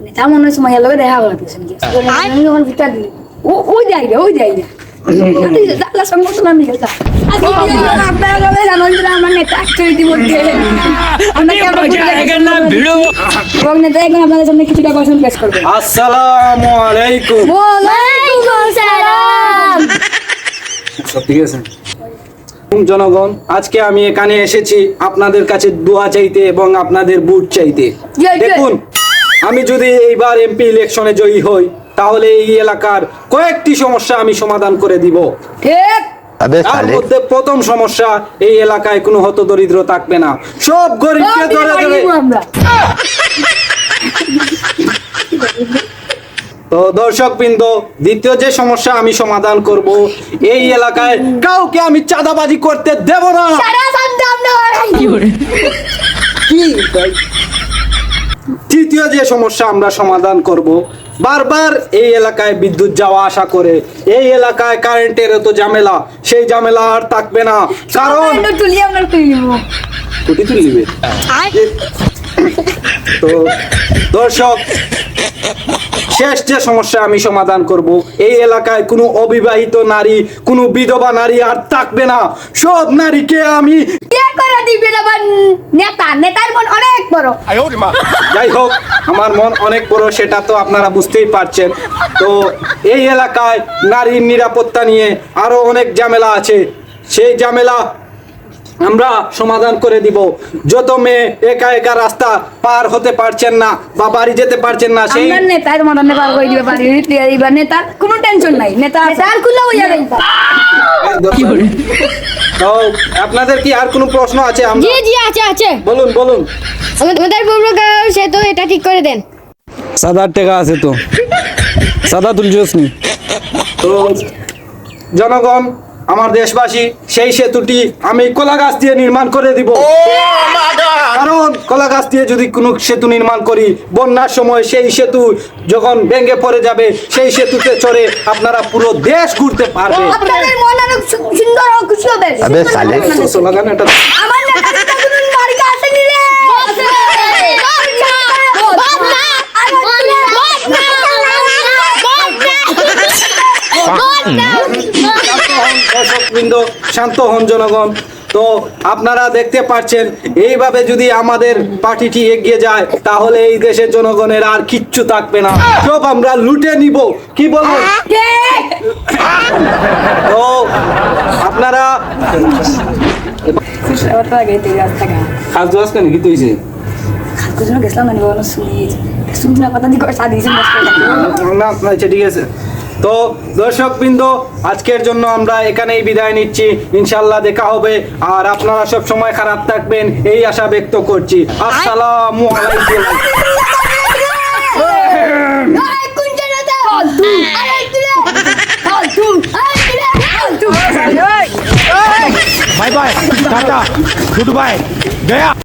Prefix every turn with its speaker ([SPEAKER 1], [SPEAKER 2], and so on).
[SPEAKER 1] নেতা মনে হচ্ছে মাইয়ার লগে দেখা করা পেছন কি আমি যখন ভিতর দিই ও যাই না জানলা সংগঠন আমি গেছা আপনারা লগে জানেন যে আমার নেতা আসছে ইতিমধ্যে এবং নেতা এখন আপনাদের সামনে কিছুটা কোশ্চেন পেশ করবে।
[SPEAKER 2] আসসালামু আলাইকুম।
[SPEAKER 1] ওয়ালাইকুম আসসালাম।
[SPEAKER 2] ঠিক আছে জনগণ, আজকে আমি এখানে এসেছি আপনাদের কাছে দোয়া চাইতে এবং আপনাদের ভোট চাইতে। দেখুন, আমি যদি এইবার এমপি ইলেকশনে জয়ী হই তাহলে এই এলাকার কয়েকটি সমস্যা আমি সমাধান করে দিব।
[SPEAKER 1] ঠিক
[SPEAKER 2] তার মধ্যে প্রথম সমস্যা, এই এলাকায় কোনো হতদরিদ্র থাকবে না, সব গরিবকে ধরে ধরে। তো দর্শকবৃন্দ, দ্বিতীয় যে সমস্যা আমি সমাধান করব, এই এলাকায় কাউকে আমি চাঁদাবাজি করতে দেব না। কি ভাই? তৃতীয় যে সমস্যা আমরা সমাধান করব, বারবার এই এলাকায় বিদ্যুৎ যাওয়া আসা করে, এই এলাকায় কারেন্টের এত ঝামেলা, সেই ঝামেলা আর থাকবে না। কারণ কোটি তুলিবে। তো দর্শক, শেষ যে সমস্যা আমি সমাধান করব, এই এলাকায় কোনো অবিবাহিত নারী, কোনো বিধবা নারী আর থাকবে না। সব নারীকে আমি
[SPEAKER 1] নেতার মন অনেক বড়।
[SPEAKER 2] যাই হোক, আমার মন অনেক বড়, সেটা তো আপনারা বুঝতেই পারছেন। তো এই এলাকায় নারীর নিরাপত্তা নিয়ে আরো অনেক ঝামেলা আছে, সেই ঝামেলা আমরা সমাধান করে দিব। যত মেয়ে একা একা রাস্তা পার হতে পারছেন না বা বাড়ি যেতে পারছেন না, সেই
[SPEAKER 1] নেতার মদনে পার করে দিবে পারি। এইবার নেতার কোনো টেনশন নাই, নেতার খুলে হইয়া গেল।
[SPEAKER 2] তো আপনাদের কি আর কোনো প্রশ্ন আছে?
[SPEAKER 3] জি জি আছে।
[SPEAKER 2] বলুন।
[SPEAKER 3] আমাদের পূর্বকার সে তো এটা ঠিক করে দেন।
[SPEAKER 2] 7,000 টাকা আছে তো, সাদা তুলছিস নি? তো জনগণ, আমার দেশবাসী, সেই সেতুটি আমি কলা গাছ দিয়ে নির্মাণ করে দিব। কারণ কলা গাছ দিয়ে যদি কোনো সেতু নির্মাণ করি, বন্যার সময় সেই সেতু যখন ভেঙে পড়ে যাবে, সেই সেতুতে চড়ে আপনারা পুরো দেশ ঘুরতে পারবে।
[SPEAKER 1] আপনাদের মন অনেক সুন্দর ও খুশি হবে।
[SPEAKER 2] স্লোগান এটা।
[SPEAKER 1] আমার নেতার কোনো মার্কা আছে নি রে?
[SPEAKER 2] দর্শকবৃন্দ, শান্ত হন জনগণ। তো আপনারা দেখতে পাচ্ছেন, এইভাবে যদি আমাদের পার্টিটি এগিয়ে যায় তাহলে এই দেশের জনগণের আর কিচ্ছু থাকবে না, সব আমরা লুটে নিব। কি বলবো? তো আপনারা ঠিক আছে। তো দর্শকবৃন্দ, আজকের জন্য আমরা এখানেই বিদায় নিচ্ছি। ইনশাল্লাহ দেখা হবে, আর আপনারা সব সময় খারাপ থাকবেন এই আশা ব্যক্ত করছি। আসসালামু আলাইকুম।
[SPEAKER 4] Bye bye tata goodbye गया।